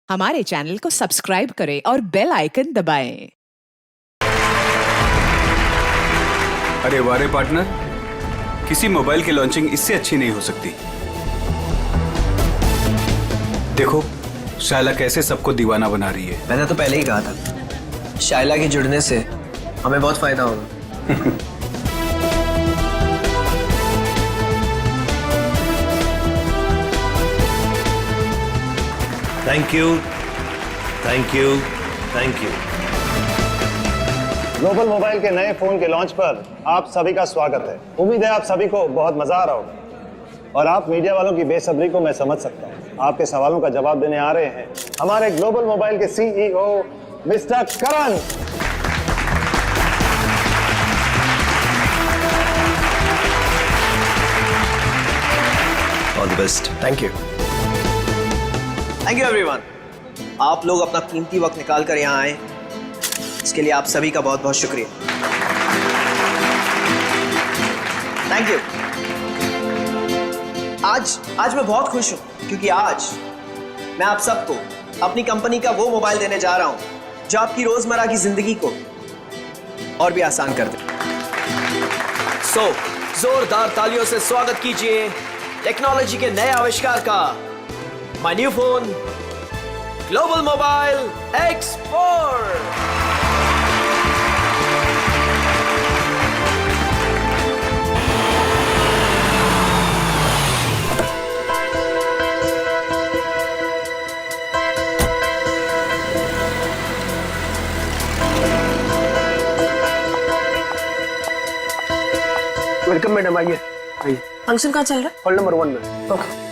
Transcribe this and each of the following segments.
हमारे चैनल को सब्सक्राइब करें और बेल आइकन दबाएं। अरे वारे पार्टनर, किसी मोबाइल की लॉन्चिंग इससे अच्छी नहीं हो सकती। देखो शायला कैसे सबको दीवाना बना रही है। मैंने तो पहले ही कहा था, शायला के जुड़ने से हमें बहुत फायदा होगा। Thank you, thank you, thank you. Global mobile के नए फोन के लॉन्च पर आप सभी का स्वागत है। उम्मीद है आप सभी को बहुत मजा आ रहा होगा और आप मीडिया वालों की बेसब्री को मैं समझ सकता हूँ। आपके सवालों का जवाब देने आ रहे हैं हमारे ग्लोबल मोबाइल के CEO mister Karan. All the best. Thank you everyone. आप लोग अपना कीमती वक्त निकाल कर यहाँ आए, इसके लिए आप सभी का बहुत बहुत शुक्रिया। Thank you. आज मैं बहुत खुश हूँ क्योंकि आज मैं आप सबको अपनी कंपनी का वो मोबाइल देने जा रहा हूँ जो आपकी रोजमर्रा की जिंदगी को और भी आसान कर दे। सो जोरदार तालियों से स्वागत कीजिए टेक्नोलॉजी के नए आविष्कार का, my new phone global mobile X4। Welcome madam, आइए आइए। फंक्शन कहाँ चल रहा है? हॉल नंबर 1 में। ओके।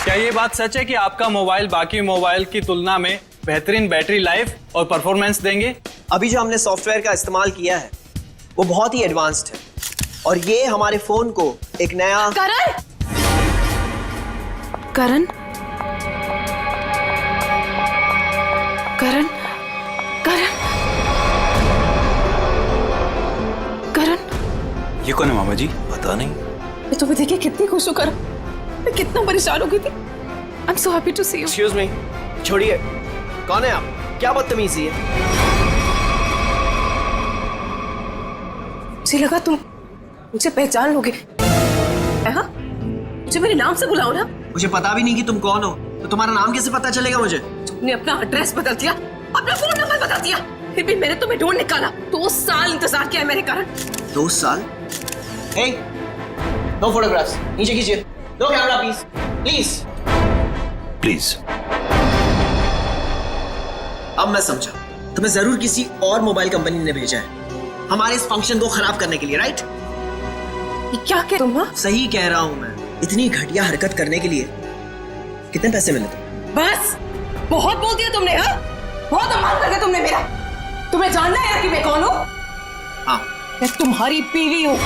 क्या ये बात सच है कि आपका मोबाइल बाकी मोबाइल की तुलना में बेहतरीन बैटरी लाइफ और परफॉर्मेंस देंगे? अभी जो हमने सॉफ्टवेयर का इस्तेमाल किया है वो बहुत ही एडवांस्ड है और ये हमारे फोन को एक नया करण करण करण करण करण ये कौन है मामा जी? पता नहीं। मैं तुम्हें देखे कितनी खुश हूँ करण। मैं कितना परेशान हो गई थी। I am so happy to see you. Excuse me, छोड़िए, कौन है आप? क्या बदतमीजी है? मुझे लगा तुम मुझे पहचान लोगे। हाँ, मुझे मेरे नाम से बुलाओ ना। मुझे पता भी नहीं कि तुम कौन हो, तो तुम्हारा नाम कैसे पता चलेगा मुझे? तुमने अपना एड्रेस बदल दिया, अपना फोन नंबर बदल दिया, फिर भी मैंने तुम्हें ढूंढ निकाला। 2 साल इंतजार किया है मेरे कारण। 2 साल? हे, नो फोटोग्राफ्स, नीचे कीजिए। No camera please, please please. अब मैं समझा, तुम्हें जरूर किसी और मोबाइल कंपनी ने भेजा है हमारे इस फंक्शन को खराब करने के लिए, राइट? ये क्या कह तुम? हाँ? सही कह रहा हूं मैं। इतनी घटिया हरकत करने के लिए कितने पैसे मिले तुम? बस बहुत बोल दिया तुमने। हाँ, बहुत अपमान कर दिया तुमने मेरा। तुम्हें जानना है कि मैं कौन हूँ? हाँ, मैं तुम्हारी बीवी हूँ,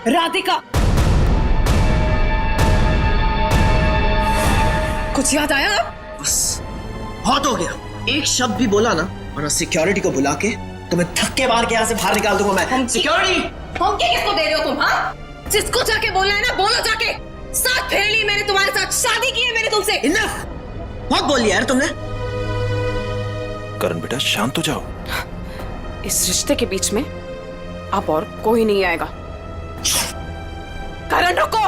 राधिका। कुछ याद आया? बस बहुत हो गया। एक शब्द भी बोला ना, वरना सिक्योरिटी को बुला के तुम्हें धक्के मार के यहाँ से बाहर निकाल दूंगा मैं। सिक्योरिटी! धमकी किसको दे रहे हो तुम? हाँ, जिसको जाके बोलना है ना बोलो जाके। साथ फेर ली मैंने तुम्हारे साथ, शादी की है मैंने तुमसे। इनफ! बहुत बोल लिया यार तुमने। करण बेटा शांत हो जाओ। इस रिश्ते के बीच में अब और कोई नहीं आएगा। करण रुको।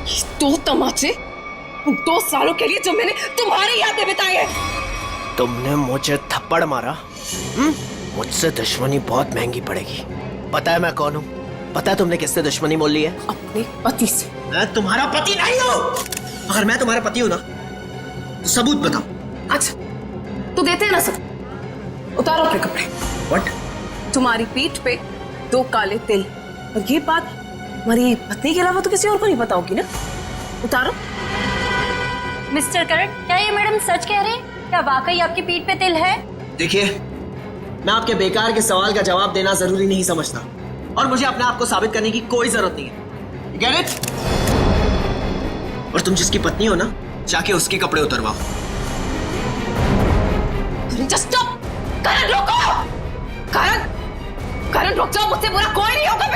ये 2 तमाचे उन 2 सालों के लिए जो मैंने तुम्हारी याद में बिताए हैं। तुमने मुझे थप्पड़ मारा। मुझसे दुश्मनी बहुत महंगी पड़ेगी। पता है मैं कौन हूँ? पता है तुमने किससे दुश्मनी मोल ली है? अपने पति से। मैं तुम्हारा पति नहीं हूँ। अगर मैं तुम्हारा पति हूँ ना, तो सबूत बताओ। अच्छा, तो देते हैं ना सब। उतारो अपने कपड़े। व्हाट? तुम्हारी पीठ पे 2 काले तिल, और ये बात हमारी पत्नी के अलावा तो किसी और को नहीं पता होगी ना। उतारो। मिस्टर करण, क्या ये मैडम सच कह रहे हैं? क्या वाकई आपकी पीठ पे तिल है? देखिए, मैं आपके बेकार के सवाल का जवाब देना जरूरी नहीं समझता और मुझे अपने आप को साबित करने की कोई जरूरत नहीं है। Get it? और तुम जिसकी पत्नी हो ना, जाके उसके कपड़े उतरवाओ। Just stop. करण रोको। करण, करण रुक जाओ, मुझसे बुरा कोई नहीं होगा।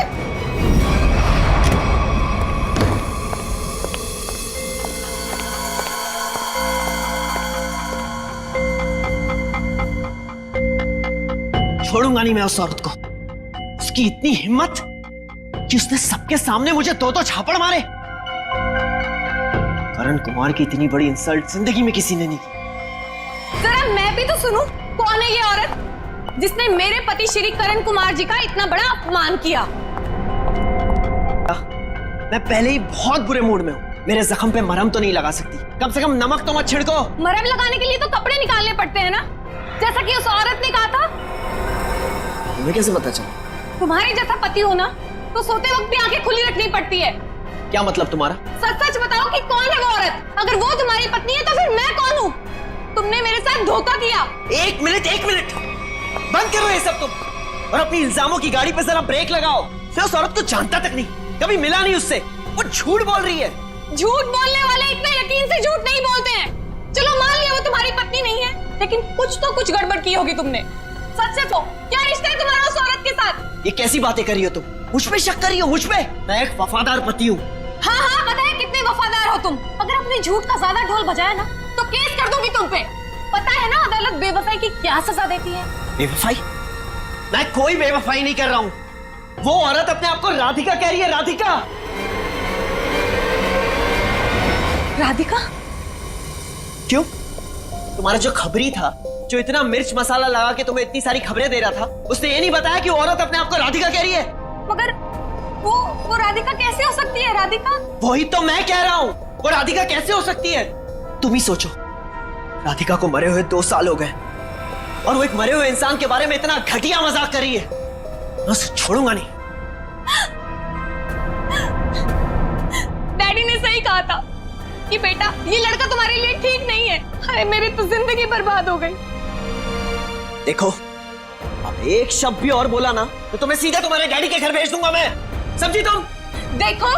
छोड़ूंगा नहीं मैं उस औरत को। उसकी इतनी हिम्मत कि उसने सबके सामने मुझे दो झापड़ मारे। करण कुमार की इतनी बड़ी इंसल्ट जिंदगी में किसी ने नहीं की। जरा मैं भी तो सुनूं, कौन है ये औरत जिसने मेरे पति श्री करण कुमार जी का इतना बड़ा अपमान किया? मैं पहले ही बहुत बुरे मूड में हूँ। मेरे जख्म पे मरहम तो नहीं लगा सकती, कम से कम नमक तो मत छिड़को। मरहम लगाने के लिए तो कपड़े निकालने पड़ते हैं ना, जैसा कि उस औरत ने कहा था। तुम्हें कैसे पता चला? तुम्हारे जैसा पति हो ना, तो सोते वक्त भी आंखें खुली रखनी पड़ती है। क्या मतलब तुम्हारा? सच सच बताओ कि कौन है वो औरत? अगर वो तुम्हारी पत्नी है तो फिर मैं कौन हूँ? तुमने मेरे साथ धोखा किया। एक मिनट बंद करो ये सब तुम, और अपनी इल्जामों की गाड़ी पे जरा ब्रेक लगाओ। मैं उस औरत को जानता तक नहीं, कभी मिला नहीं उससे। वो झूठ बोल रही है। झूठ बोलने वाले इतने यकीन से झूठ नहीं बोलते हैं। चलो मान लिया वो तुम्हारी पत्नी नहीं है, लेकिन कुछ तो कुछ गड़बड़ की होगी तुमने। सच से तो क्या रिश्ता है तुम्हारा उस औरत के साथ? ये कैसी बातें कर रही हो तुम? मुझ पे शक कर रही हो? मुझ पे? मैं एक वफादार पति हूँ। हाँ हाँ, पता है कितने वफादार हो तुम। अगर अपने झूठ का ज्यादा ढोल बजाया ना, तो केस कर दूंगी तुम पे। पता है ना अदालत बेवफाई की क्या सजा देती है? बेवफाई? मैं कोई बेवफाई नहीं कर रहा हूँ। वो औरत अपने आप को राधिका कह रही है। राधिका? राधिका? क्यों? तुम्हारा जो खबरी था, जो इतना मिर्च मसाला लगा के तुम्हें इतनी सारी खबरें दे रहा था, उसने ये नहीं बताया कि वो औरत अपने आप को राधिका कह रही है। मगर वो राधिका कैसे हो सकती है? राधिका? वही तो मैं कह रहा हूँ, वो राधिका कैसे हो सकती है? तुम ही सोचो, राधिका को मरे हुए 2 साल हो गए, और वो एक मरे हुए इंसान के बारे में इतना घटिया मजाक कर रही है। मैं उसे छोड़ूंगा नहीं। डैडी ने सही कहा था कि बेटा ये लड़का तुम्हारे लिए ठीक नहीं है। अरे मेरी तो जिंदगी बर्बाद हो गई। देखो, अब एक शब्द भी और बोला ना तो तुम्हें सीधा तुम्हारे डैडी के घर भेज दूंगा मैं। समझी तुम? देखो,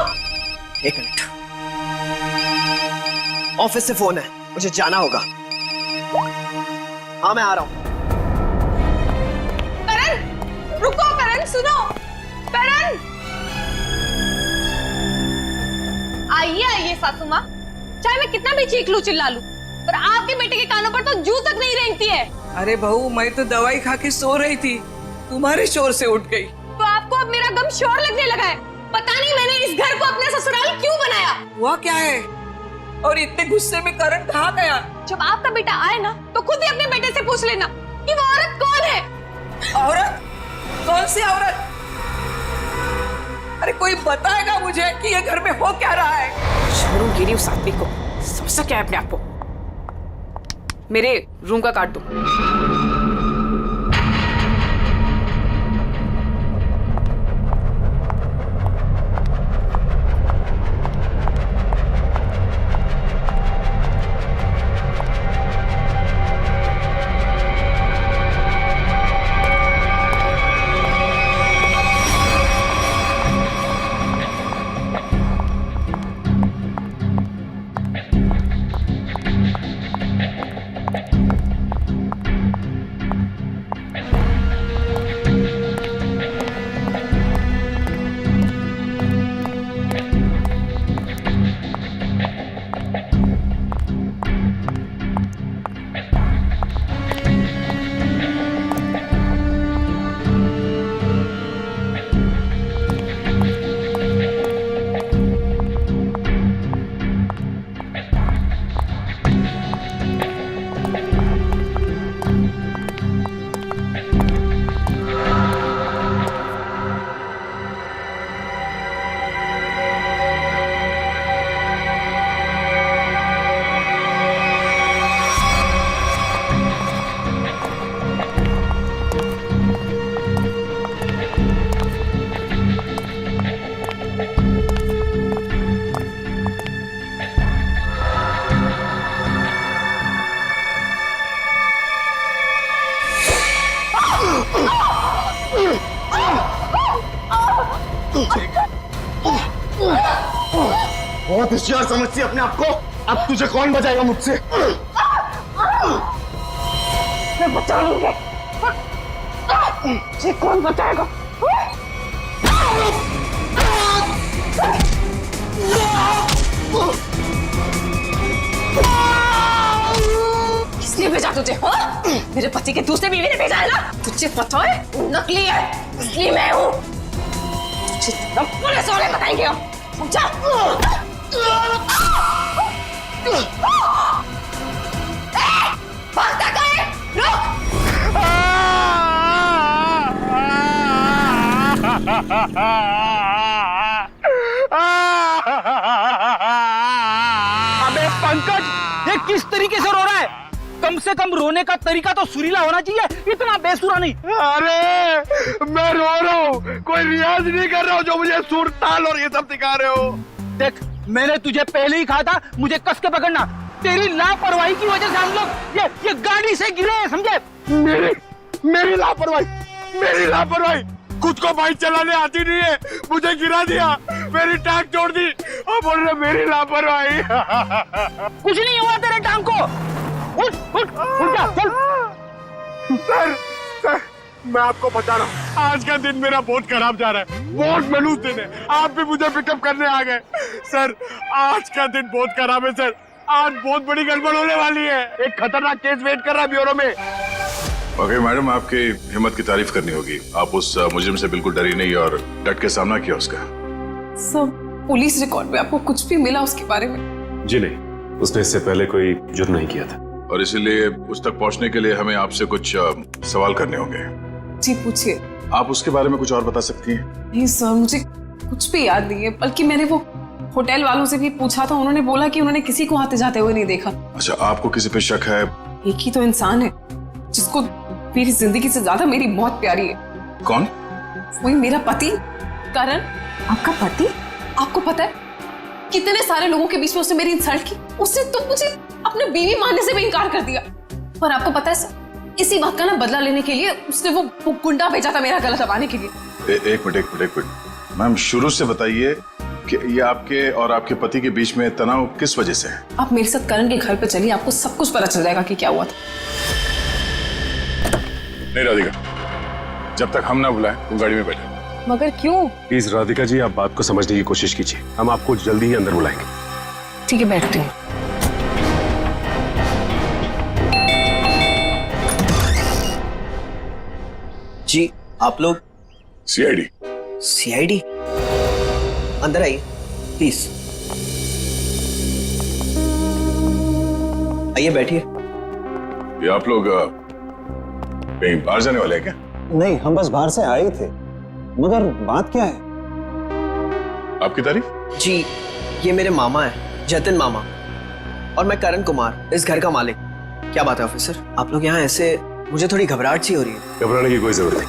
एक मिनट, ऑफिस से फोन है, मुझे जाना होगा। हाँ मैं आ रहा हूं। करण रुको, करण सुनो। करण आइए सासू माँ, चाहे मैं कितना भी चीख लूं चिल्ला लूं, पर आपके बेटे के कानों पर तो जू तक नहीं रेंगती है। अरे बहू, मैं तो दवाई खा के सो रही थी, तुम्हारे शोर से उठ गई। तो आपको अब मेरा गम शोर लगने लगा है। पता नहीं मैंने इस घर को अपने ससुराल क्यों बनाया। हुआ क्या है? और इतने गुस्से में करण कहाँ गया? जब आपका बेटा आए ना, तो खुद ही अपने बेटे से पूछ लेना कि वो औरत कौन है। औरत? कौन सी औरत? अरे कोई बताएगा मुझे कि ये घर में हो क्या रहा है? छोड़ूंगी नहीं उस आदमी को। समझता क्या है अपने आप को? मेरे रूम का काट दो। बहुत होशियार समझती है अपने आप को। अब तुझे कौन बचाएगा मुझसे? मैं बचा लूंगा। मुझे कौन बचाएगा? किसने भेजा तुझे? हाँ? मेरे पति के दूसरे बीवी ने भेजा है ना? तुझे पता है नकली है, इसलिए मैं हूँ। तुझे पुलिस वाले बताएंगे हम, समझा? भागता कहाँ है? रुक! अबे पंकज, ये किस तरीके से रो रहा है? कम से कम रोने का तरीका तो सुरीला होना चाहिए, इतना बेसुरा नहीं। अरे मैं रो रहा हूँ, कोई रियाज नहीं कर रहा हूँ जो मुझे सुर ताल और ये सब सिखा रहे हो। देख, मैंने तुझे पहले ही कहा था मुझे कस के पकड़ना। तेरी लापरवाही की वजह से हम लोग ये गाड़ी से गिरे हैं, समझे? मेरी लापरवाही खुद को बाइक चलाने आती नहीं है, मुझे गिरा दिया, मेरी टांग तोड़ दी और बोल रहे मेरी लापरवाही। कुछ नहीं हुआ तेरे टांग को। उठ जा, चल। सर, मैं आपको बता रहा हूँ, आज का दिन मेरा बहुत खराब जा रहा है, बहुत मनूस दिन है। आप भी मुझे पिकअप करने आ गए। सर, आज का दिन बहुत खराब है सर, आज बहुत बड़ी गड़बड़ होने वाली है। एक खतरनाक केस वेट कर रहा है ब्यूरो में। ओके मैडम, आपकी हिम्मत की तारीफ करनी होगी। आप उस मुजरिम से बिल्कुल डरी नहीं और डट के सामना किया उसका। सब पुलिस रिकॉर्ड में आपको कुछ भी मिला उसके बारे में? जी नहीं, उसने इससे पहले कोई जुर्म नहीं किया था। और इसीलिए उस तक पहुंचने के लिए हमें आपसे कुछ सवाल करने होंगे। जी पूछिए। आप उसके बारे में कुछ और बता सकती हैं? नहीं सर, मुझे कुछ भी याद नहीं है, बल्कि मैंने वो होटल वालों से भी पूछा था, उन्होंने बोला कि उन्होंने किसी को आते जाते हुए नहीं देखा। अच्छा, आपको किसी पे शक है? एक ही तो इंसान है जिसको मेरी जिंदगी से ज्यादा मेरी मौत प्यारी है। कौन? वही मेरा पति करण। आपका पति? आपको पता है कितने सारे लोगों के बीच में उसने मेरी इंसल्ट की। उसने तो मुझे अपने बीवी मानने से भी इनकार कर दिया। और आपको पता है सर, इसी बात का ना बदला लेने के लिए उसने वो गुंडा भेजा था मेरा गला दबाने के लिए। एक मिनट मैम, शुरू से बताइए कि ये आपके और आपके पति के बीच में तनाव किस वजह से है? आप मेरे साथ करण के घर पे चलिए, आपको सब कुछ पता चल जाएगा कि क्या हुआ था। नहीं राधिका, जब तक हम ना बुलाएं तुम गाड़ी में बैठे। मगर क्यों? प्लीज राधिका जी, आप बात को समझने की कोशिश कीजिए, हम आपको जल्दी ही अंदर बुलाएंगे। ठीक है, बैठती हूँ। जी आप लोग? सीआईडी। अंदर आइए प्लीज। आइए बैठिए। ये आप लोग कहीं बाहर जाने वाले हैं क्या? नहीं, हम बस बाहर से आए ही थे, मगर बात क्या है? आपकी तारीफ? जी, ये मेरे मामा है, जतिन मामा, और मैं करण कुमार, इस घर का मालिक। क्या बात है ऑफिसर, आप लोग यहाँ ऐसे? मुझे थोड़ी घबराहट सी हो रही है। घबराने की कोई जरूरत नहीं।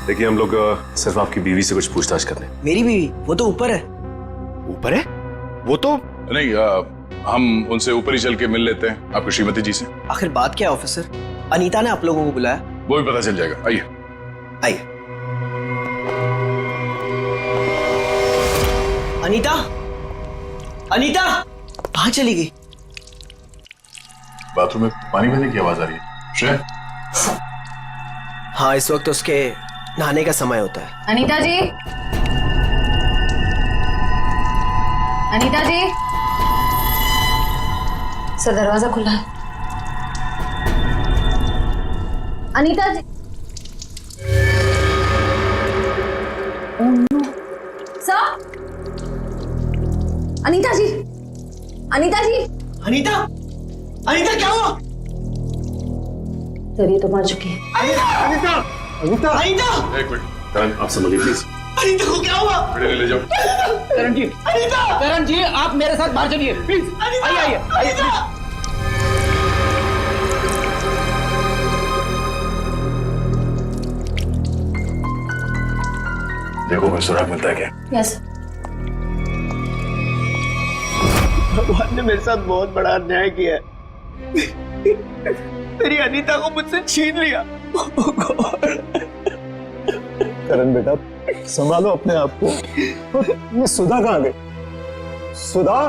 देखिए, हम लोग सिर्फ आपकी बीवी से कुछ पूछताछ कर रहे हैं। मेरी बीवी? वो तो ऊपर है। ऊपर है? वो तो नहीं, हम उनसे ऊपर ही चल के मिल लेते हैं, आपकी श्रीमती जी से। आखिर बात क्या है ऑफिसर? अनीता ने आप लोगों को बुलाया। वो भी पता चल जाएगा, आइए। आइए। अनीता, अनीता कहाँ चली गई? बाथरूम में पानी बहने की आवाज आ रही है। श्रेया? हाँ, इस वक्त उसके नहाने का समय होता है। अनीता जी, अनीता जी। सर, दरवाजा खुला है। अनीता जी। सर, अनीता जी, अनीता जी। अनीता, अनीता क्या हुआ? सर, ये तो मर चुकी है। अनीता, अनीता, अनीता, एक मिनट, करण, आप समझिए प्लीज। अनीता को क्या हुआ? बेटे ले जाओ। करण जी, अनीता, करण जी, आप मेरे साथ बाहर चलिए प्लीज। आइए। अनीता। देखो कोई सुराग मिलता है क्या? यस। भगवान ने मेरे साथ बहुत बड़ा अन्याय किया है। मेरी अनीता को मुझसे छीन लिया। करण बेटा, संभालो अपने आप को। ये सुधा कहाँ गई? सुधा,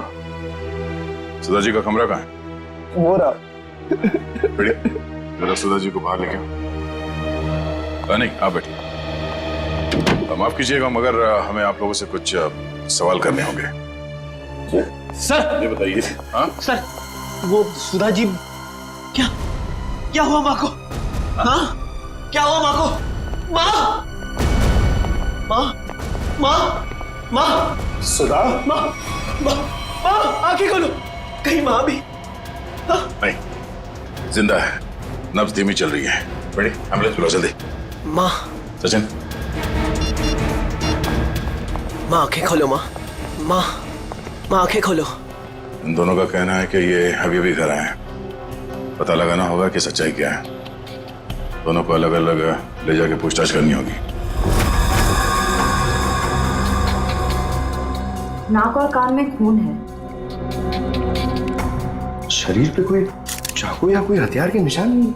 सुधा जी का कमरा कहाँ है? वो रहा। बढ़िया, जरा सुधा जी को बाहर लेके आओ। नहीं, आप बैठिए। माफ कीजिएगा मगर हमें आप लोगों से कुछ सवाल करने होंगे। सर ये बताइए। हाँ सर, वो सुधा जी क्या हुआ माँ को? हाँ, क्या हुआ माँ को? माँ, माँ, माँ, माँ, सुधा, माँ, माँ, माँ, आंखें खोलो, कहीं माँ भी? नहीं, जिंदा है, नब्ज धीमी चल रही है। बड़ी एम्बुलेंस बुलाओ जल्दी। माँ, सचिन, माँ आंखें खोलो। माँ, माँ, माँ आंखें खोलो। इन दोनों का कहना है कि ये अभी घर आए हैं। पता लगाना होगा कि सच्चाई क्या है। दोनों को अलग अलग ले जाके पूछताछ करनी होगी। नाक और कान में खून है। शरीर पे कोई चाकू या कोई हथियार के निशान नहीं?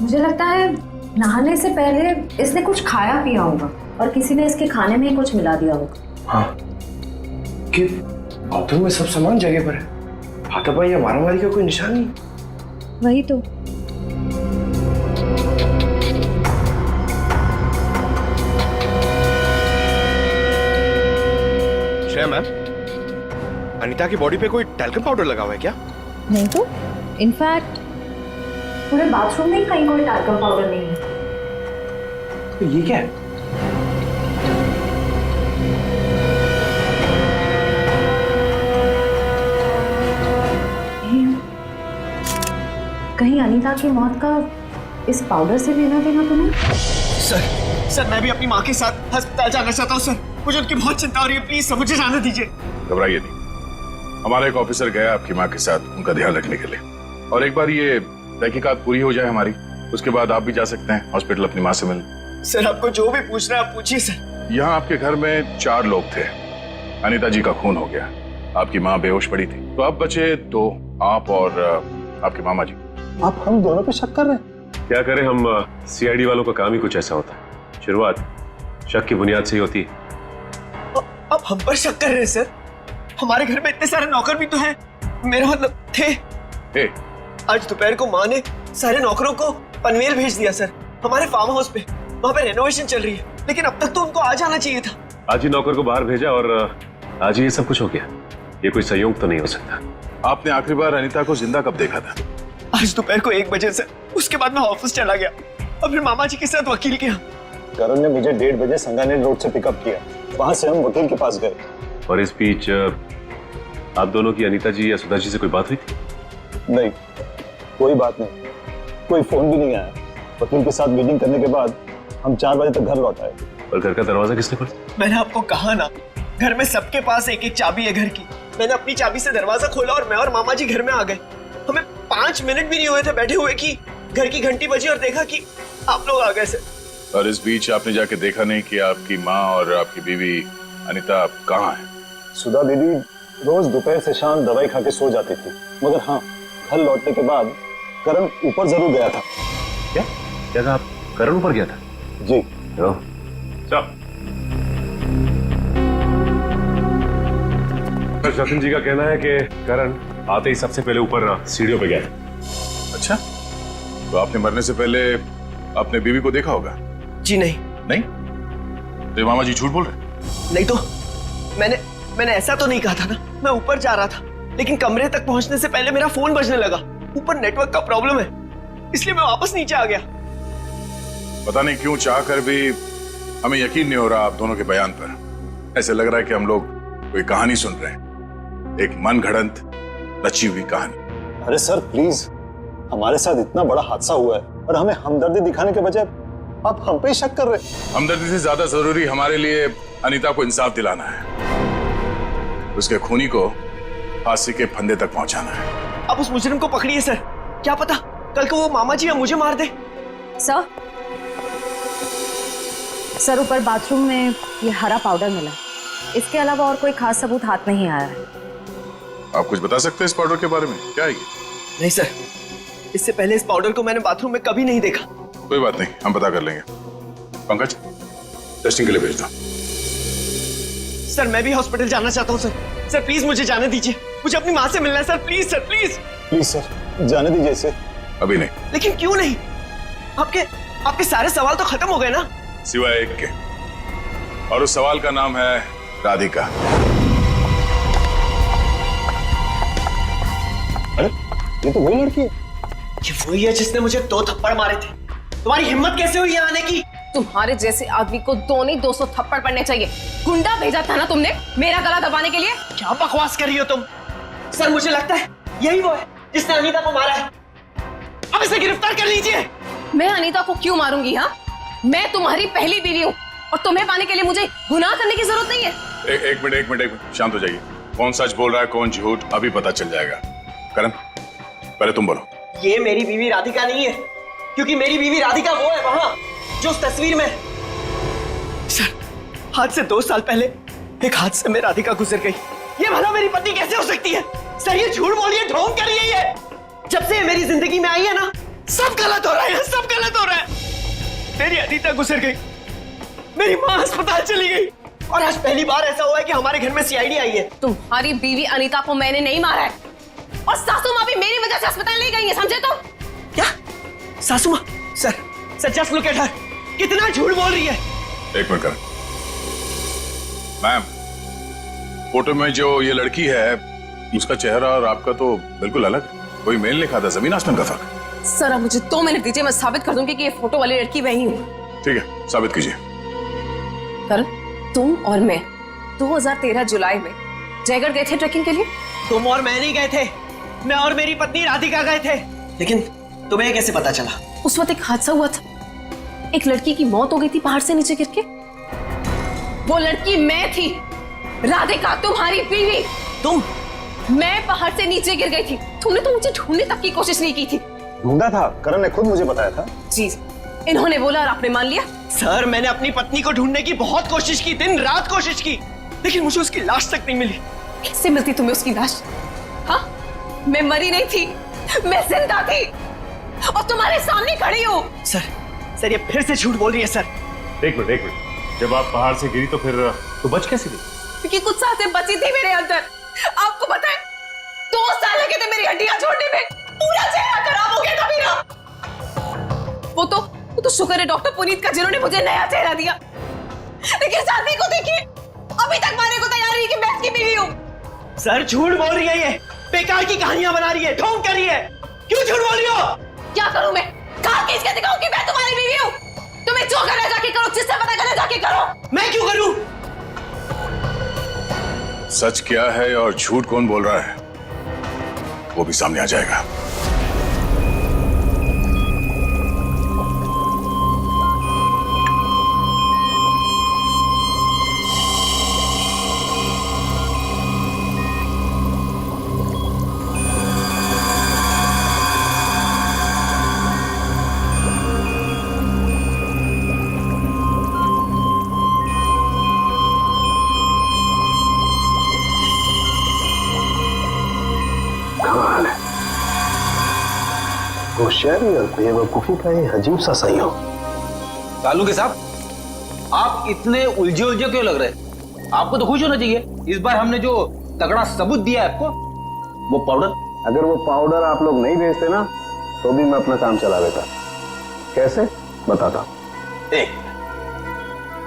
मुझे लगता है नहाने से पहले इसने कुछ खाया पिया होगा और किसी ने इसके खाने में ही कुछ मिला दिया होगा। हाँ, कि बाथरूम में सब सामान जगह पर है, हाथापाई या मारामारी का कोई निशान नहीं। वही तो। श्रेया मैम, अनीता की बॉडी पे कोई टैल्कम पाउडर लगा हुआ है क्या? नहीं तो, इनफैक्ट पूरे बाथरूम में ही कहीं कोई टैल्कम पाउडर नहीं है। तो ये क्या है? कहीं अनीता की मौत का इस पाउडर से लेना देना तो नहीं? सर, मैं भी अपनी माँ के साथ अस्पताल जाना चाहता हूँ सर। मुझे उनकी बहुत चिंता हो रही है, प्लीज सर मुझे जाने दीजिए। घबराइए नहीं, हमारा एक ऑफिसर गया आपकी माँ के साथ उनका ध्यान रखने के लिए। और एक बार ये तहकीकात पूरी हो जाए हमारी, उसके बाद आप भी जा सकते हैं हॉस्पिटल अपनी माँ से मिलने। सर आपको जो भी पूछना है आप पूछिए सर। यहाँ आपके घर में 4 लोग थे। अनीता जी का खून हो गया, आपकी माँ बेहोश पड़ी थी, तो अब बचे 2, आप और आपके मामा जी। आप हम दोनों पे शक कर रहे हैं? क्या करें, हम सीआईडी वालों का काम ही कुछ ऐसा होता है। शुरुआत शक की बुनियाद से ही होती है। आप हम पर शक कर रहे हैं सर? हमारे घर में इतने सारे नौकर भी तो हैं। मेरा मतलब थे। हे, आज दोपहर को माँ ने सारे नौकरों को पनवेल भेज दिया सर, हमारे फार्म हाउस पे। वहाँ पे रेनोवेशन चल रही है, लेकिन अब तक तो उनको आ जाना चाहिए था। आज ही नौकर को बाहर भेजा और आज ही ये सब कुछ हो गया। ये कोई संयोग तो नहीं हो सकता। आपने आखिरी बार अनीता को जिंदा कब देखा था? आज दोपहर को 1 बजे से। उसके बाद मैं ऑफिस चला गया और फिर मामा जी के साथ वकील के यहाँ। करण ने मुझे 1:30 बजे संगानेर रोड से पिकअप किया, वहां से हम वकील के पास गए। और इस बीच आप दोनों की अनीता जी या सुधा जी से कोई बात हुई थी? नहीं, कोई बात नहीं, कोई फोन भी नहीं आया। वकील के साथ मीटिंग करने के बाद हम 4 बजे तक घर लौट आए। और घर का दरवाजा किसने खोला? मैंने आपको कहा ना, घर में सबके पास एक एक चाबी है घर की। मैंने अपनी चाबी से दरवाजा खोला और मैं और मामा जी घर में आ गए। हमें 5 मिनट भी नहीं हुए थे बैठे हुए कि घर की घंटी बजी और देखा कि आप लोग आ गए सर। और इस बीच आपने जाके देखा नहीं कि आपकी माँ और आपकी बीवी अनीता कहाँ है? सुधा दीदी रोज दोपहर से शाम दवाई खा के सो जाती थी, मगर हाँ, घर लौटने के बाद करण ऊपर जरूर गया था। क्या क्या कहा आप? करण ऊपर गया था? जी। जतिन जी का कहना है कि करण आते ही सबसे पहले ऊपर सीढ़ियों पे गया था। अच्छा, तो आपने मरने से पहले अपने बीवी को देखा होगा? जी नहीं। नहीं? तो ये मामा जी झूठ बोल रहे? नहीं तो मैंने ऐसा तो नहीं कहा था ना। मैं ऊपर जा रहा था, लेकिन कमरे तक पहुंचने से पहले मेरा फोन बजने लगा। ऊपर नेटवर्क का प्रॉब्लम है, इसलिए मैं वापस नीचे आ गया। पता नहीं क्यों चाह कर भी हमें यकीन नहीं हो रहा आप दोनों के बयान पर। ऐसे लग रहा है कि हम लोग कोई कहानी सुन रहे हैं, एक मन घड़ंत रची हुई कहानी। अरे सर प्लीज, हमारे साथ इतना बड़ा हादसा हुआ है और हमें हमदर्दी दिखाने के बजाय आप हम पे शक कर रहे हैं। हमदर्दी से ज्यादा जरूरी हमारे लिए अनीता को इंसाफ दिलाना है, उसके खूनी को फांसी के फंदे तक पहुंचाना है। अब उस मुजरिम को पकड़िए सर, क्या पता कल को वो मामा जी या मुझे मार दे। सर ऊपर बाथरूम में ये हरा पाउडर मिला, इसके अलावा और कोई खास सबूत हाथ नहीं आया है। आप कुछ बता सकते हैं इस पाउडर के बारे में? क्या है ये? नहीं सर, इससे पहले इस पाउडर को मैंने बाथरूम में कभी नहीं देखा। कोई बात नहीं, हम पता कर लेंगे। पंकज, टेस्टिंग के लिए भेज दो। सर मैं भी हॉस्पिटल जाना चाहता हूँ सर। सर प्लीज मुझे जाने दीजिए, मुझे अपनी माँ से मिलना है sir, please sir, please. Please sir, जाने दीजिए इसे। अभी नहीं। लेकिन क्यों नहीं? आपके सारे सवाल तो खत्म हो गए ना? सिवाय एक के, और उस सवाल का नाम है राधिका। अरे ये तो वही लड़की है। ये वही है जिसने मुझे 2 थप्पड़ मारे थे। तुम्हारी हिम्मत कैसे हुई यहाँ आने की? तुम्हारे जैसे आदमी को 2 नहीं 200 थप्पड़ पड़ने चाहिए। गुंडा भेजा था ना तुमने मेरा गला दबाने के लिए? क्या बकवास कर रही हो तुम? सर मुझे लगता है यही वो है जिसने अनीता को मारा है। अब इसे गिरफ्तार कर लीजिए। मैं अनीता को क्यों मारूंगी? हाँ, मैं तुम्हारी पहली बीवी हूँ और तुम्हें पाने के लिए मुझे गुनाह करने की जरूरत नहीं है। एक मिनट, शांत हो जाइए। कौन सच बोल रहा है कौन झूठ अभी पता चल जाएगा। करण, पहले तुम बोलो। ये मेरी बीवी राधिका नहीं है, क्योंकि मेरी बीवी राधिका वो है वहां जो उस तस्वीर में। सर, आज से 2 साल पहले एक हादसे में राधिका गुजर गई। ये भला मेरी पत्नी कैसे हो सकती है? सर ये झूठ बोल रही है, ढोंग कर रही है ये। जब से ये मेरी जिंदगी में आई है ना, सब गलत हो रहा है, सब गलत हो रहा है। मेरी अनीता गुजर गई, मेरी माँ अस्पताल चली गई, और आज पहली बार ऐसा हुआ है कि हमारे घर में सीआईडी आई है। तुम्हारी बीवी अनीता को मैंने नहीं मारा है, और सासू माँ भी मेरी वजह से अस्पताल ले गई है, समझे? तो क्या सासू माँ? Sir just look at her, कितना झूठ बोल रही है। एक मिनट करण। मैम, फोटो में जो ये लड़की है उसका चेहरा और आपका तो बिल्कुल अलग, कोई मेल नहीं खाता, जमीन आसमान का फर्क। सर अब मुझे 2 मिनट दीजिए, मैं साबित कर दूंगी कि ये फोटो वाली लड़की वही हूँ। ठीक है, साबित कीजिए। करण, तुम और मैं 2013 जुलाई में जयगढ़ गए थे ट्रैकिंग के लिए। तुम और मैं नहीं गए थे, मैं और मेरी पत्नी राधिका गए थे। लेकिन तुम्हें कैसे पता चला? उस वक्त एक हादसा हुआ था, एक लड़की की मौत हो गई थी पहाड़ से नीचे गिर के। वो लड़की मैं थी, राधिका तुम्हारी बीवी। तुम? मैं पहाड़ से नीचे गिर गई थी, तुमने तो मुझे ढूंढने तक की कोशिश नहीं की थी। ढूंढा था, करण ने खुद मुझे बताया था। जी, इन्होंने बोला और आपने मान लिया। सर मैंने अपनी पत्नी को ढूंढने की बहुत कोशिश की, दिन रात कोशिश की, लेकिन मुझे उसकी लाश तक नहीं मिली। कैसे मिलती तुम्हें उसकी लाश? हाँ, मैं मरी नहीं थी, मैं जिंदा थी और तुम्हारे सामने खड़ी हूँ। सर ये फिर से झूठ बोल रही है सर। एक मिनट, जब आप पहाड़ से गिरी तो फिर तो बच कैसे गई? क्योंकि कुछ सांसें बची थी मेरे अंदर। आपको पता है 2 साल लगे थे मेरी हड्डियां छोड़ने में, पूरा चेहरा खराब हो गया था मेरा। वो तो शुक्र है डॉक्टर पुनीत का जिन्होंने मुझे नया चेहरा दिया। लेकिन शादी को देखिए, अभी तक मारने को तैयार नहीं कि मैं इसकी बीवी हूँ। सर झूठ बोल रही है, ये बेकार की कहानियां बना रही है, ढोंग कर रही है। क्यों झूठ बोल रही हो? क्या करूं मैं? कहा किस के दिखाऊं कि मैं तुम्हारी बीवी हूँ? तुम्हें जो करना जाके करो, जिससे पता करना जाके करो। मैं क्यों करूं? सच क्या है और झूठ कौन बोल रहा है वो भी सामने आ जाएगा। होशियारी और बेवकूफी का ये अजीब सा संयोग। कालू के साहब, आप इतने उलझे क्यों लग रहे? आपको तो खुश होना चाहिए, इस बार हमने जो तगड़ा सबूत दिया है आपको, वो पाउडर। अगर वो पाउडर आप लोग नहीं भेजते ना तो भी मैं अपना काम चला लेता। कैसे बताता हूं। एक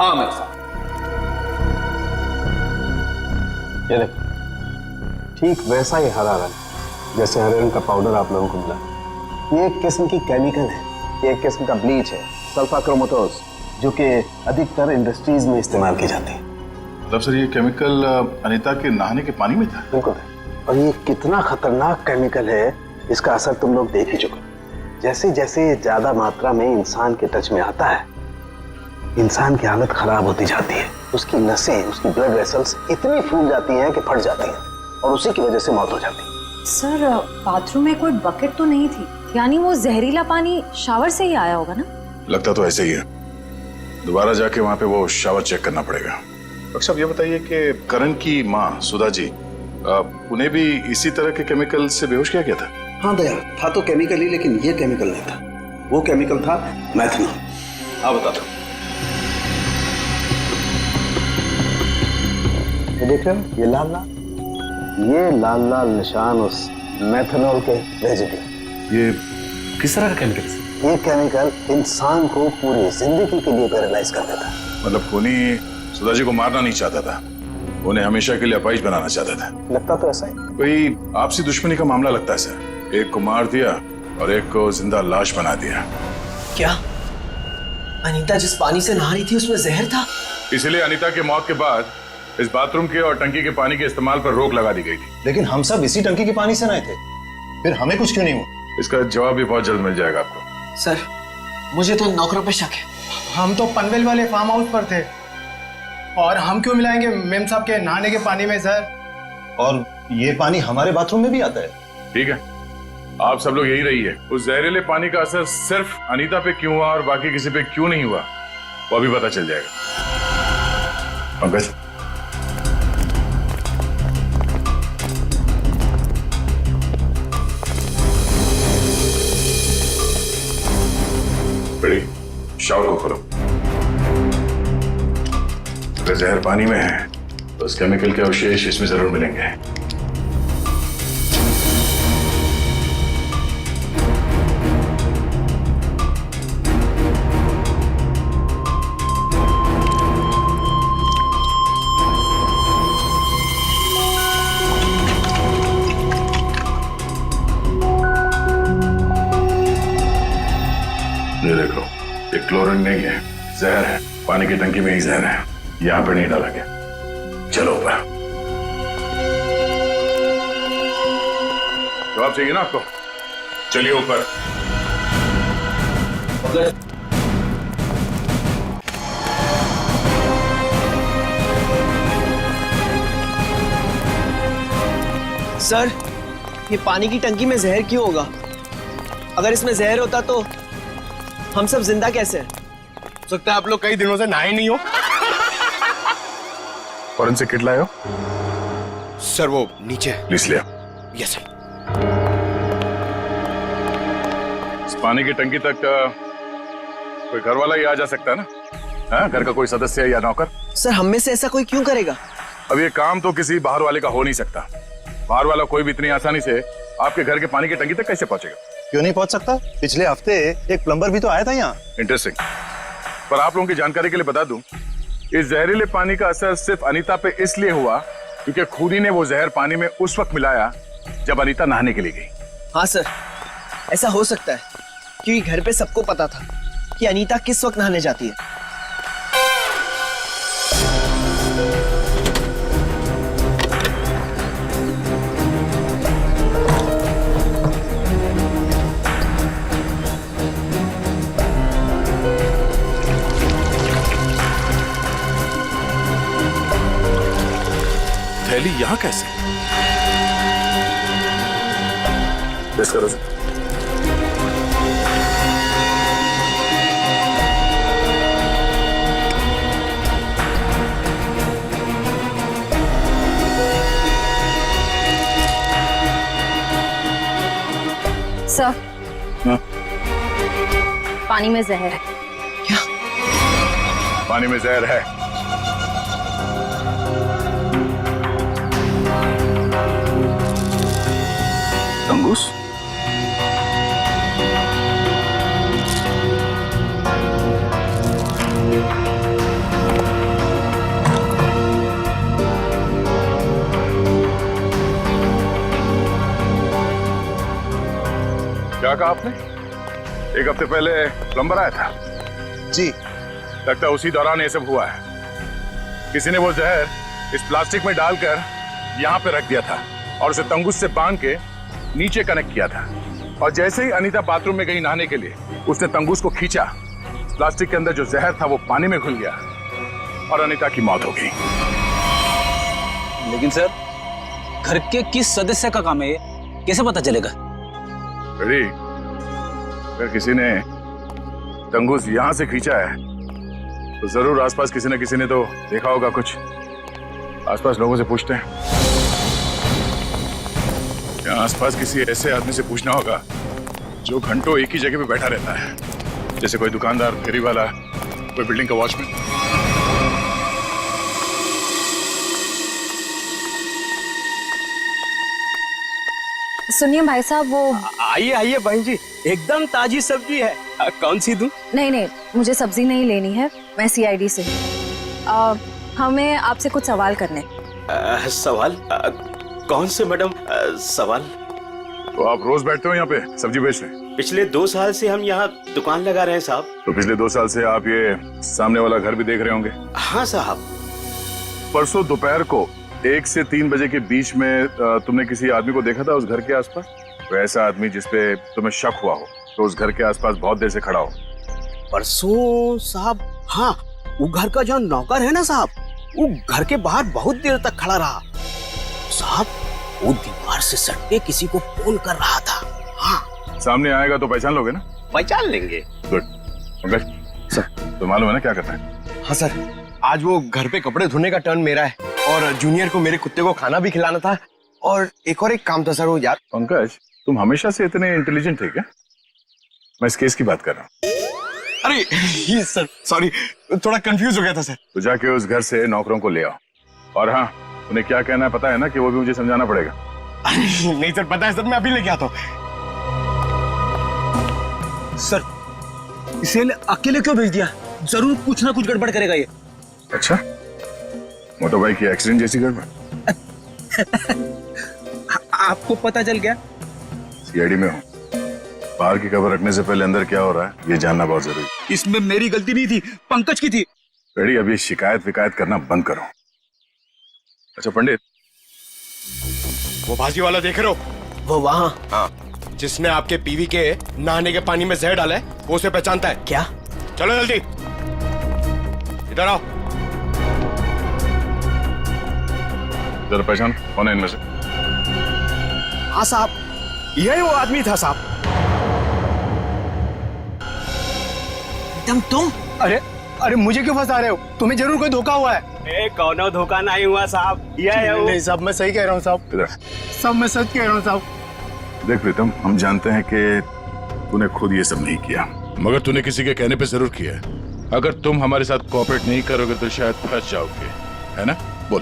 हाँ मेरे साथ ये देखो, ठीक वैसा ही हरा रंग जैसे हरे रंग का पाउडर आप लोगों को मिला। ये एक किस्म की केमिकल है, ये एक किस्म का ब्लीच है, सल्फा क्रोमेटोज, जो कि अधिकतर इंडस्ट्रीज में इस्तेमाल की जाती है। मतलब सर ये केमिकल अनीता के नहाने के पानी में था? बिल्कुल। और ये कितना खतरनाक केमिकल है इसका असर तुम लोग देख ही चुके। जैसे जैसे ज्यादा मात्रा में इंसान के टच में आता है, इंसान की हालत खराब होती जाती है। उसकी नसें, उसकी ब्लड वेसल्स इतनी फूल जाती हैं कि फट जाती हैं और उसी की वजह से मौत हो जाती है। सर बाथरूम में कोई बकेट तो नहीं थी, यानी वो जहरीला पानी शावर से ही आया होगा ना? लगता तो ऐसे ही है। दोबारा जाके वहां पे वो शावर चेक करना पड़ेगा। डॉक्टर साहब ये बताइए कि करण की माँ सुधा जी, उन्हें भी इसी तरह के केमिकल से बेहोश किया गया था? हाँ दया, था तो केमिकल ही, लेकिन ये केमिकल नहीं था। वो केमिकल था मैथनॉल। हाँ बता दो। ये देख रहे हो, ये लाल लाल, ये लाल लाल निशान उस मेथनॉल के रेजिड्यू। ये किस तरह का केमिकल है? ये केमिकल इंसान को पूरी जिंदगी के लिए पैरालाइज कर देता। मतलब खूनी सुधा जी को मारना नहीं चाहता था, उन्हें हमेशा के लिए अपाहिज बनाना चाहता था। लगता तो ऐसा ही। कोई आपसी दुश्मनी का मामला लगता है सर। एक को मार दिया और एक को जिंदा लाश बना दिया। क्या अनीता जिस पानी से नहा रही थी उसमें जहर था? इसलिए अनीता की मौत के बाद इस बाथरूम के और टंकी के पानी के इस्तेमाल पर रोक लगा दी गई थी। लेकिन हम सब इसी टंकी के पानी से नहाए थे, फिर हमें कुछ क्यों नहीं हुआ? इसका जवाब भी बहुत जल्द मिल जाएगा आपको। सर मुझे तो नौकरों पे शक है। हम तो पनवेल वाले फार्म हाउस पर थे, और हम क्यों मिलाएंगे मेम साहब के नहाने के पानी में सर? और ये पानी हमारे बाथरूम में भी आता है। ठीक है, आप सब लोग यही रहिए। उस जहरीले पानी का असर सिर्फ अनीता पे क्यों हुआ और बाकी किसी पे क्यों नहीं हुआ, वो अभी पता चल जाएगा। पंकज, बड़ी शावर को खोलो। अगर जहर पानी में है तो उस केमिकल के अवशेष इसमें जरूर मिलेंगे। ये देखो, ये क्लोरीन नहीं है, जहर है। पानी की टंकी में ही जहर है, यहाँ पर नहीं डाला गया। चलो ऊपर। जवाब चाहिए ना आपको? चलिए ऊपर। सर ये पानी की टंकी में जहर क्यों होगा? अगर इसमें जहर होता तो हम सब जिंदा कैसे? हो सकता है आप लोग कई दिनों से नहाए नहीं हो। फॉरेंसिक किट लाए हो? सर वो नीचे। प्लीज लिया। Yes sir. इस पानी की टंकी तक कोई घर वाला ही आ जा सकता है ना? हाँ, घर का कोई सदस्य या नौकर? सर हम में से ऐसा कोई क्यों करेगा? अब ये काम तो किसी बाहर वाले का हो नहीं सकता। बाहर वाला कोई भी इतनी आसानी से आपके घर के पानी की टंकी तक कैसे पहुंचेगा? क्यों नहीं पहुंच सकता? पिछले हफ्ते एक प्लम्बर भी तो आया था यहाँ। इंटरेस्टिंग। पर आप लोगों की जानकारी के लिए बता दूं, इस जहरीले पानी का असर सिर्फ अनीता पे इसलिए हुआ क्योंकि खूनी ने वो जहर पानी में उस वक्त मिलाया जब अनीता नहाने के लिए गई। हाँ सर, ऐसा हो सकता है क्योंकि घर पे सबको पता था कि अनीता किस वक्त नहाने जाती है। थैली यहाँ कैसे? टेस्ट करो सर। सर हाँ? पानी में जहर है। क्या? पानी में जहर है? तंगूस? क्या कहा आपने? एक हफ्ते पहले प्लम्बर आया था? जी। लगता है उसी दौरान ये सब हुआ है। किसी ने वो जहर इस प्लास्टिक में डालकर यहाँ पे रख दिया था और उसे तंगूस से बांध के नीचे कनेक्ट किया था। और जैसे ही अनीता बाथरूम में गई नहाने के लिए, उसने तंगूस को खींचा। प्लास्टिक के अंदर जो जहर था वो पानी में घुल गया और अनीता की मौत हो गई। लेकिन सर, घर के किस सदस्य का काम है ये? कैसे पता चलेगा? बेटी, अगर किसी ने तंगूस यहां से खींचा है तो जरूर आसपास किसी न किसी ने तो देखा होगा कुछ। आसपास लोगों से पूछते हैं। या आसपास किसी ऐसे आदमी से पूछना होगा जो घंटों एक ही जगह पे बैठा रहता है, जैसे कोई दुकानदार, फेरी वाला, कोई बिल्डिंग का वॉचमैन। सुनिए भाई साहब, वो आइए आइए बहन जी, एकदम ताजी सब्जी है। कौन सी दूं? नहीं, मुझे सब्जी नहीं लेनी है, मैं सीआईडी से हूँ। हमें आपसे कुछ सवाल करने। सवाल? कौन से मैडम सवाल? तो आप रोज बैठते हो यहाँ पे सब्जी बेचने? पिछले 2 साल से हम यहाँ दुकान लगा रहे हैं साहब। तो पिछले 2 साल से आप ये सामने वाला घर भी देख रहे होंगे? हाँ साहब। परसों दोपहर को 1 से 3 बजे के बीच में तुमने किसी आदमी को देखा था उस घर के आसपास? तो ऐसा आदमी जिसपे तुम्हें शक हुआ हो, तो उस घर के आसपास बहुत देर से खड़ा हो। परसों साहब, हाँ, वो घर का जो नौकर है ना साहब, वो घर के बाहर बहुत देर तक खड़ा रहा साहब। वो दीवार से सट के किसी को फोन कर रहा था। हाँ, सामने आएगा तो पहचान लोगे ना? पहचान लेंगे। गुड। पंकज सर, तो मालूम है ना क्या करता है? हाँ सर, आज वो घर पे कपड़े धोने का टर्न मेरा है और जूनियर को मेरे कुत्ते को खाना भी खिलाना था और एक काम था सर वो यार। पंकज, तुम हमेशा से इतने इंटेलिजेंट थे क्या? मैं इस केस की बात कर रहा हूँ। अरे ये सर सॉरी, थोड़ा कंफ्यूज हो गया था सर। तो जाके उस घर से नौकरों को ले आओ। और हाँ, उन्हें क्या कहना है पता है ना, कि वो भी मुझे समझाना पड़ेगा। नहीं सर, पता है सर, मैं अभी लेके आता हूँ। सर, इसे अकेले क्यों भेज दिया? जरूर कुछ ना कुछ गड़बड़ करेगा ये। अच्छा, मोटर बाइक की एक्सीडेंट जैसी गड़बड़? आपको पता चल गया? सीआईडी में हूँ, बाहर की खबर रखने से पहले अंदर क्या हो रहा है ये जानना बहुत जरूरी। इसमें मेरी गलती नहीं थी, पंकज की थी। रेडी, अभी शिकायत विकायत करना बंद करो। अच्छा पंडित, वो भाजी वाला देख रहे हो? वो वहाँ, हाँ, जिसने आपके पीवी के नहाने के पानी में जहर डाला है, वो उसे पहचानता है क्या? चलो जल्दी इधर आओ। जरा पहचान कौन है इनमें से? हाँ साहब, यही वो आदमी था साहब। तुम? अरे मुझे क्यों फंसा रहे हो? तुम्हें जरूर कोई धोखा हुआ है। कौन धोखा नहीं हुआ साहब, ये है वो। नहीं साहब, मैं सही कह रहा हूँ साहब, इधर सब मैं सच कह रहा हूँ साहब। देख प्रीतम, हम जानते हैं कि तूने खुद ये सब नहीं किया, मगर तूने किसी के कहने पे जरूर किया है। अगर तुम हमारे साथ कोऑपरेट नहीं करोगे तो शायद फंस जाओगे, है ना? बोल।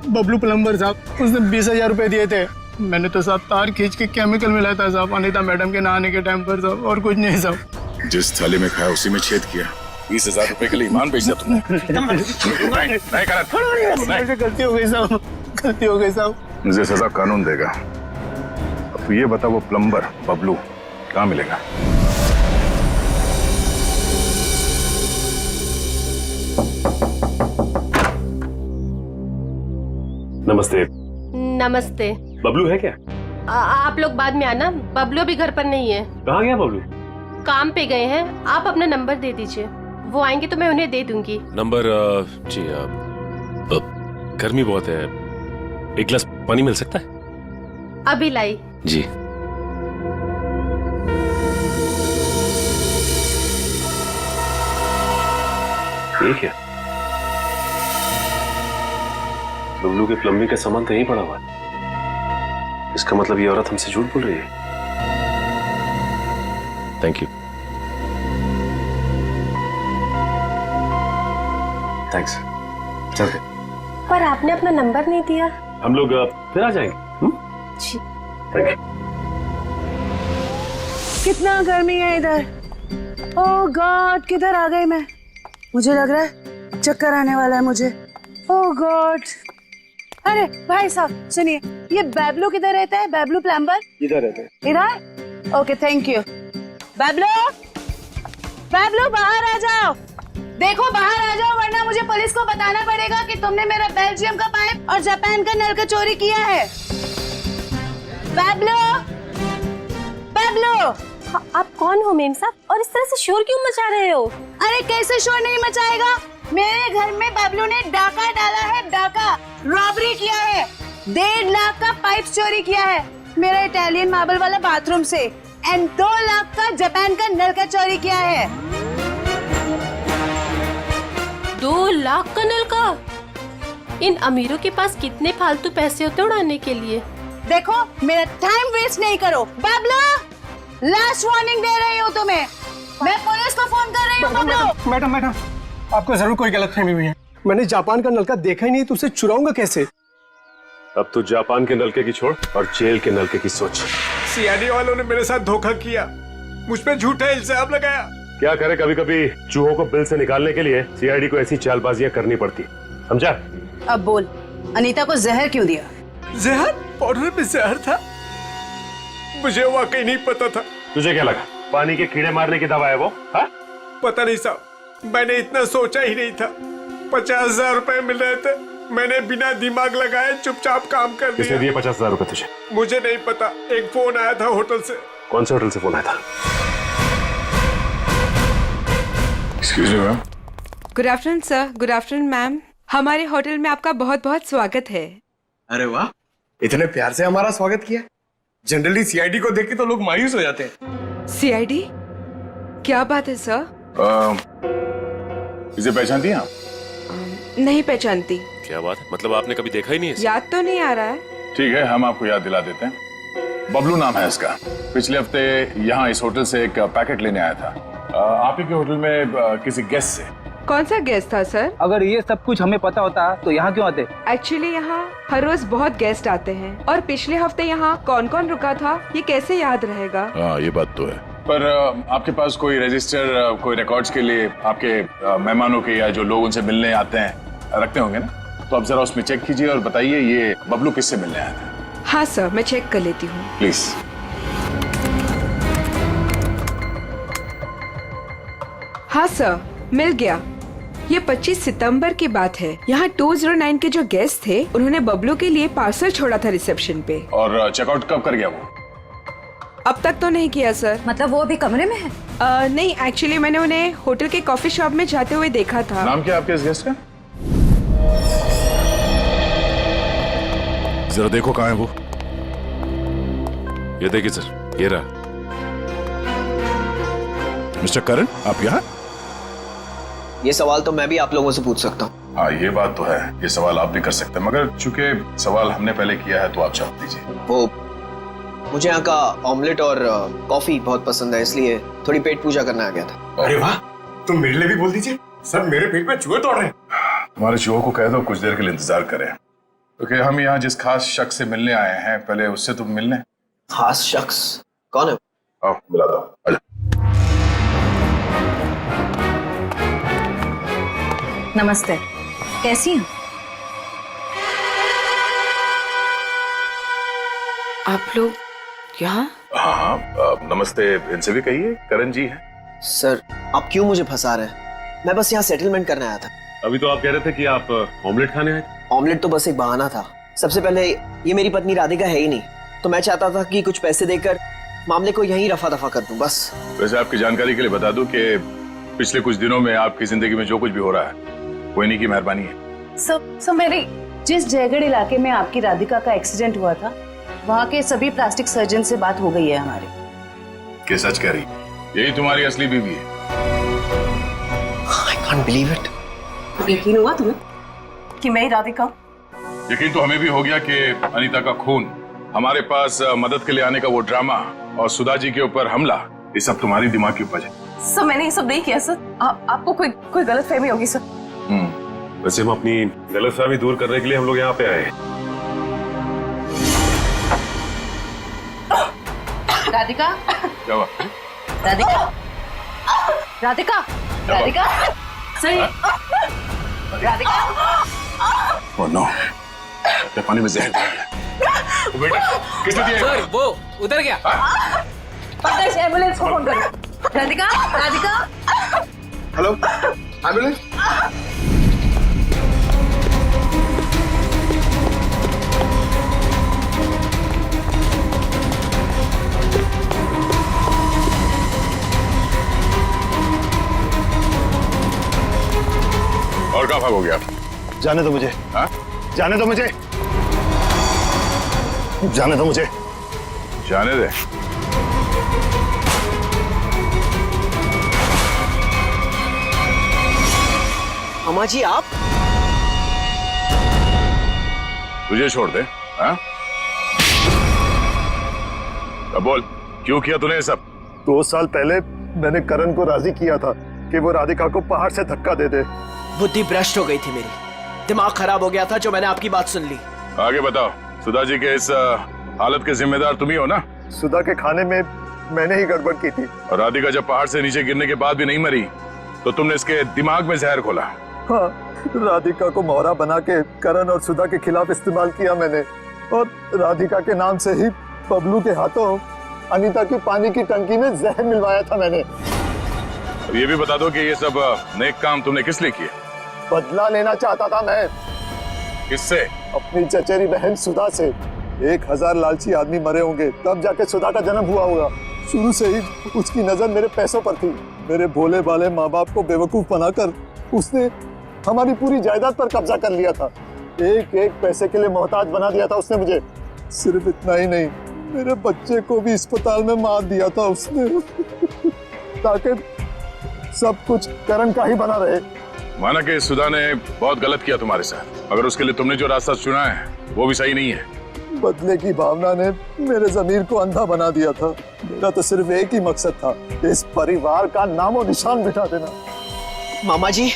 बबलू प्लम्बर साहब, उसने 20,000 रुपए दिए थे। मैंने तो साहब तार खींच के केमिकल मिलाया था साहब, अनीता मैडम के नहाने के टाइम पर साहब, और कुछ नहीं साहब। जिस थाली में खाया उसी में छेद किया। 20,000 रुपए के लिए ईमान बेच दिया तुमने। गलती हो गई साहब, गलती हो गई साहब। मुझे सजा कानून देगा। अब तू ये बता, वो प्लम्बर बबलू कहाँ मिलेगा? नमस्ते। नमस्ते। बबलू है क्या? आप लोग बाद में आना, बबलू भी घर पर नहीं है। कहाँ गया बबलू? काम पे गए हैं। आप अपना नंबर दे दीजिए, वो आएंगे तो मैं उन्हें दे दूंगी। नंबर? जी, गर्मी बहुत है, एक गिलास पानी मिल सकता है? अभी लाई। जी। ये क्या? बबलू के प्लम्बिंग का सामान तो यहीं पड़ा हुआ है। इसका मतलब ये औरत हमसे झूठ बोल रही है। Thank you. थैंक्स। चलते। पर आपने अपना नंबर नहीं दिया। हम लोग फिर आ जाएंगे। जी। Thank you. कितना गर्मी है इधर। ओह गॉड, किधर आ गई मैं? मुझे लग रहा है चक्कर आने वाला है मुझे। ओह गॉड। अरे भाई साहब सुनिए, ये बैबलू किधर रहता है? बैबलू प्लम्बर इधर रहते हैं। इधर? Okay thank you. Bablu, Bablu बाहर आ जाओ। देखो बाहर आ जाओ, वरना मुझे पुलिस को बताना पड़ेगा कि तुमने मेरा बेल्जियम का पाइप और जापान का नल का चोरी किया है। बैबलू, बैबलू। आप कौन हो मेम साहब, और इस तरह से शोर क्यों मचा रहे हो? अरे कैसे शोर नहीं मचाएगा? मेरे घर में बबलू ने डाका डाला है, डाका रॉबरी किया है। 1.5 लाख का पाइप चोरी किया है मेरा इटालियन मार्बल वाला बाथरूम से, एंड 2 लाख का जापान का नल का चोरी किया है। 2 लाख का नल का? इन अमीरों के पास कितने फालतू पैसे होते उड़ाने के लिए। देखो मेरा टाइम वेस्ट नहीं करो। बबलू, लास्ट वार्निंग दे रही हूँ तुम्हें, मैं पुलिस को फोन कर रही हूँ। बबलू। मैडम, आपको जरूर कोई गलतफहमी हुई है। मैंने जापान का नलका देखा ही नहीं, तो उसे चुराऊंगा कैसे? अब तू जापान के नलके की छोड़ और जेल के नलके की सोच। सीआईडी वालों ने मेरे साथ धोखा किया, मुझ पे झूठा इल्जाम लगाया। क्या करे, कभी कभी चूहों को बिल से निकालने के लिए सीआईडी को ऐसी चालबाजियां करनी पड़ती, समझा? अब बोल, अनीता को जहर क्यों दिया? जहर? पाउडर में जहर था? मुझे वाकई नहीं पता था। तुझे क्या लगा पानी के कीड़े मारने की दवा है वो? हा? पता नहीं साहब, मैंने इतना सोचा ही नहीं था। 50,000 रुपए मिल रहे थे, मैंने बिना दिमाग लगाए चुपचाप काम कर दिया। किसने दिए 50,000 रुपए तुझे? मुझे नहीं पता, एक फोन आया था होटल से। कौन से होटल से फोन आया था? Excuse me ma'am. Good afternoon sir. Good afternoon ma'am. हमारे होटल में आपका बहुत बहुत स्वागत है। अरे वाह, इतने प्यार से हमारा स्वागत किया। जनरली सीआईडी को देख के तो लोग मायूस हो जाते हैं। सीआईडी? क्या बात है सर? इसे पहचानती हैं आप? नहीं पहचानती। क्या बात है, मतलब आपने कभी देखा ही नहीं है? याद तो नहीं आ रहा है। ठीक है, हम आपको याद दिला देते हैं। बबलू नाम है इसका। पिछले हफ्ते यहाँ इस होटल से एक पैकेट लेने आया था आप ही के होटल में किसी गेस्ट से। कौन सा गेस्ट था सर? अगर ये सब कुछ हमें पता होता तो यहाँ क्यों आते? एक्चुअली यहाँ हर रोज बहुत गेस्ट आते हैं और पिछले हफ्ते यहाँ कौन कौन रुका था ये कैसे याद रहेगा? हाँ, ये बात तो है। पर आपके पास कोई रजिस्टर, कोई रिकॉर्ड्स के लिए आपके मेहमानों के या जो लोग उनसे मिलने आते हैं रखते होंगे ना? तो आप जरा उसमें चेक कीजिए और बताइए ये बबलू किससे मिलने आया था। हाँ सर, मैं चेक कर लेती हूँ। प्लीज। हाँ सर, मिल गया। ये 25 सितंबर की बात है। यहाँ 209 के जो गेस्ट थे उन्होंने बबलू के लिए पार्सल छोड़ा था रिसेप्शन पे। और चेकआउट कब कर गया वो? अब तक तो नहीं किया सर। मतलब वो अभी कमरे में है? नहीं, एक्चुअली मैंने उन्हें होटल के कॉफी शॉप में जाते हुए देखा था। नाम क्या आपके इस गेस्ट का? जरा देखो कहाँ है वो। ये देखिए सर, ये रहा। मिस्टर करण, आप यहाँ? ये सवाल तो मैं भी आप लोगों से पूछ सकता हूँ। हाँ, ये बात तो है, ये सवाल आप भी कर सकते हैं, मगर चूंकि सवाल हमने पहले किया है तो आप जवाब दीजिए। वो मुझे यहाँ का ऑमलेट और कॉफी बहुत पसंद है, इसलिए थोड़ी पेट पूजा करने आ गया था। अरे वाह, तुम मेरे लिए भी बोल दीजिए। सब मेरे पेट में चूहे तोड़ रहे हैं। तुम्हारे चूहों को कह दो कुछ देर के लिए इंतजार करें, क्योंकि हम यहाँ जिस खास शख्स से मिलने आए हैं पहले उससे तुम मिलने। खास शख्स कौन है? आओ मिला दो। आजा। नमस्ते, कैसी हैं? आप लोग यहाँ? हाँ, नमस्ते इनसे भी कहिए, करण जी हैं। सर, आप क्यों मुझे फंसा रहे हैं? मैं बस यहाँ सेटलमेंट करने आया था। अभी तो आप कह रहे थे कि आप ऑमलेट खाने आए थे। ऑमलेट तो बस एक बहाना था। सबसे पहले ये मेरी पत्नी राधिका है ही नहीं, तो मैं चाहता था कि कुछ पैसे देकर मामले को यहीं रफा दफा कर दूं, बस। वैसे आपकी जानकारी के लिए बता दूं कि पिछले कुछ दिनों में आपकी जिंदगी में जो कुछ भी हो रहा है वो इन्हीं की मेहरबानी है। सब मेरी जिस जयगढ़ इलाके में आपकी राधिका का एक्सीडेंट हुआ था, वहाँ के सभी प्लास्टिक सर्जन से बात हो गई है हमारी। क्या सच कह रही? यही तुम्हारी असली बीवी है? I can't believe it। यकीन हुआ तुम्हें कि मैं ही राधिका? यकीन तो हमें भी हो गया कि अनीता का खून, हमारे पास मदद के लिए आने का वो ड्रामा और सुधा जी के ऊपर हमला, ये सब तुम्हारी दिमाग की उपज है। सर, मैंने ये सब नहीं किया सर। आपको कोई गलतफहमी होगी सर। वैसे हम अपनी गलतफहमी दूर करने के लिए हम लोग यहाँ पे आए हैं। राधिका, क्या हुआ? राधिका, राधिका, राधिका, सही, राधिका। ओह नो, क्या पानी में जहर डाल दिया? बेटा, किसने दिया? सर, वो उधर गया। पता है, एम्बुलेंस को फोन करो। राधिका, राधिका। Hello, ambulance. और कहाँ भाग हो गया? जाने दो मुझे। हाँ? जाने दो मुझे। जाने दो मुझे। जाने दे। अम्मा जी, आप? तुझे छोड़ दे? हाँ? अब बोल, क्यों किया तूने ये सब? 2 साल पहले मैंने करण को राजी किया था कि वो राधिका को पहाड़ से धक्का दे दे। बुद्धि भ्रष्ट हो गई थी मेरी, दिमाग खराब हो गया था जो मैंने आपकी बात सुन ली। आगे बताओ। सुधा जी के इस हालत के जिम्मेदार तुम ही हो ना? सुधा के खाने में मैंने ही गड़बड़ की थी। और राधिका जब पहाड़ से नीचे गिरने के बाद भी नहीं मरी तो तुमने इसके दिमाग में जहर घोला। हाँ, राधिका को मोहरा बना के करण और सुधा के खिलाफ इस्तेमाल किया मैंने, और राधिका के नाम से ही बबलू के हाथों अनीता की पानी की टंकी में जहर मिलवाया था मैंने। अब ये भी बता दो कि ये सब नेक काम तुमने किस लिए किए? बदला लेना चाहता था मैं। किससे? अपनी चचेरी बहन सुधा से। 1000 लालची आदमी मरे होंगे तब जाके सुधा का जन्म हुआ होगा। शुरू से ही उसकी नजर मेरे पैसों पर थी। मेरे भोले भाले माँ बाप को बेवकूफ बनाकर उसने हमारी पूरी जायदाद पर कब्जा कर लिया था। एक एक पैसे के लिए मोहताज बना दिया था उसने मुझे। सिर्फ इतना ही नहीं, मेरे बच्चे को भी अस्पताल में मार दिया था उसने ताकि सब कुछ करण का ही बना रहे। माना कि सुधा ने बहुत गलत किया तुम्हारे साथ, अगर उसके लिए तुमने जो रास्ता चुना है वो भी सही नहीं है। बदले की भावना ने मेरे ज़मीर को अंधा बना दिया था। मेरा तो सिर्फ एक ही मकसद था, इस परिवार का नामो निशान मिटा देना। मामा जी,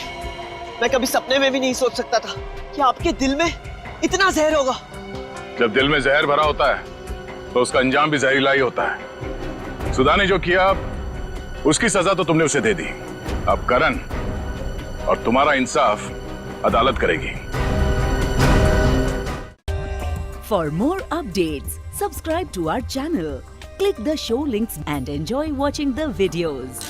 मैं कभी सपने में भी नहीं सोच सकता था कि आपके दिल में इतना जहर होगा। जब दिल में जहर भरा होता है तो उसका अंजाम भी जहरीला ही होता है। सुधा ने जो किया उसकी सजा तो तुमने उसे दे दी। अब करण और तुम्हारा इंसाफ अदालत करेगी। For more updates, subscribe to our channel, click the show links and enjoy watching the videos.